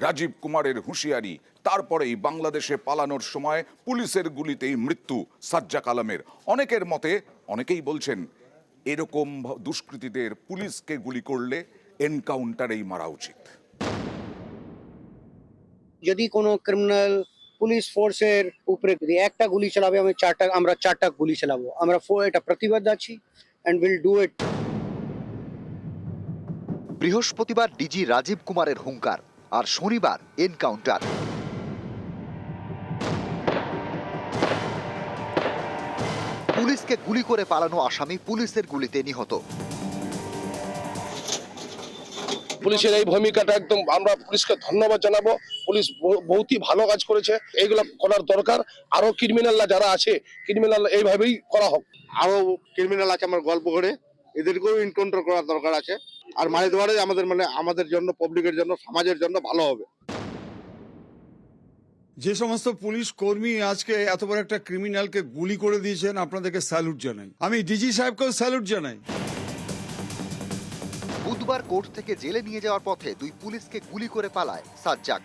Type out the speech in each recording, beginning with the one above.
রাজীব কুমারের হুঁশিয়ারি, তারপরেই বাংলাদেশে পালানোর সময় পুলিশের গুলিতেই মৃত্যু সাজ্জাক আলমের। অনেকের মতে, অনেকেই বলছেন এরকম দুষ্কৃতীদের পুলিশকে গুলি করলে এনকাউন্টারেই মারা উচিত। যদি কোনো ক্রিমিনাল পুলিশ ফোর্সের উপরে যদি একটা গুলি চালাবে আমরা চারটা গুলি চালাবো। আমরা এটা প্রতিবাদ আছি এন্ড উইল ডু ইট। বৃহস্পতিবার ডিজি রাজীব কুমারের হুঙ্কার, আর শনিবার এনকাউন্টার। পুলিশকে গুলি করে পালানো আসামি পুলিশের গুলিতে নিহত। পুলিশের এই ভূমিকাটা একদম আমরা পুলিশকে ধন্যবাদ জানাবো। পুলিশ বহুতই ভালো কাজ করেছে, এইগুলো করার দরকার। আরো ক্রিমিনালরা যারা আছে, ক্রিমিনাল এইভাবেই করা হোক। আরো ক্রিমিনাল আছে আমার গল্প করে, এদেরকেও এনকাউন্টার করার দরকার আছে। আর মারি দেওয়ারে আমাদের জন্য, পাবলিকের জন্য, সমাজের জন্য ভালো হবে। যে সমস্ত পুলিশ কর্মী আজকে এত বড় একটা ক্রিমিনালকে গুলি করে দিয়েছেন, আপনাদেরকে স্যালুট জানাই। আমি ডিজি সাহেবকেও স্যালুট জানাই। বুধবার কোর্ট থেকে জেলে নিয়ে যাওয়ার পথে দুই পুলিশকে গুলি করে পালায় সাজ্জাক।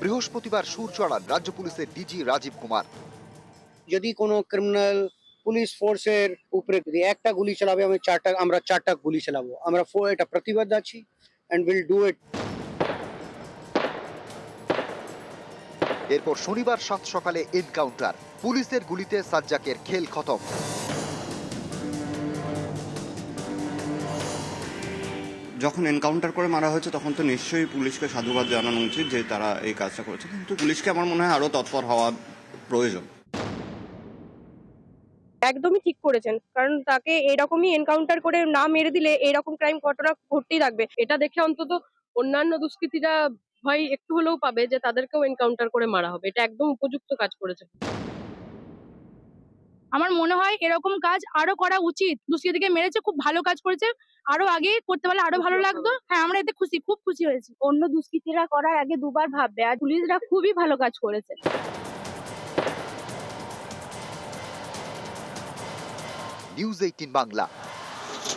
বৃহস্পতিবার সুর চড়ান রাজ্য পুলিশের ডিজি রাজীব কুমার। যদি কোনো ক্রিমিনাল পুলিশ ফোর্সের উপরে যদি একটা গুলি চালাবে আমরা চারটা গুলি চালাবো। আমরা এটা প্রতিবাদ আছি এন্ড উইল ডু ইট। এরপর শনিবার সাত সকালে এনকাউন্টার, পুলিশের গুলিতে সাজ্জাকের খেল খতম। যখন এনকাউন্টার করে মারা হয়েছে তখন তো নিশ্চয়ই পুলিশকে সাধুবাদ জানানো উচিত যে তারা এই কাজটা করেছে, কিন্তু পুলিশকে আমার মনে হয় আরো তৎপর হওয়া প্রয়োজন। একদমই ঠিক করেছেন, কারণ তাকে এরকমই এনকাউন্টার করে না মেরে দিলে এরকম ক্রাইম ঘটনা ঘটতেই থাকবে। এটা দেখে অন্তত অন্যান্য দুষ্কৃতীরা ভয় একটু হলেও পাবে যে তাদেরকেও এনকাউন্টার করে মারা হবে। এটা একদম উপযুক্ত কাজ করেছে। আমার মনে হয় এরকম কাজ আরো করা উচিত। দুষ্কৃতীকে মেরেছে, খুব ভালো কাজ করেছে, আরো আগে করতে পারলে আরো ভালো লাগতো। হ্যাঁ, আমরা এতে খুশি, খুব খুশি হয়েছি। অন্য দুষ্কৃতীরা করার আগে দুবার ভাববে, আর পুলিশরা খুবই ভালো কাজ করেছে। নিউজ 18 বাংলা।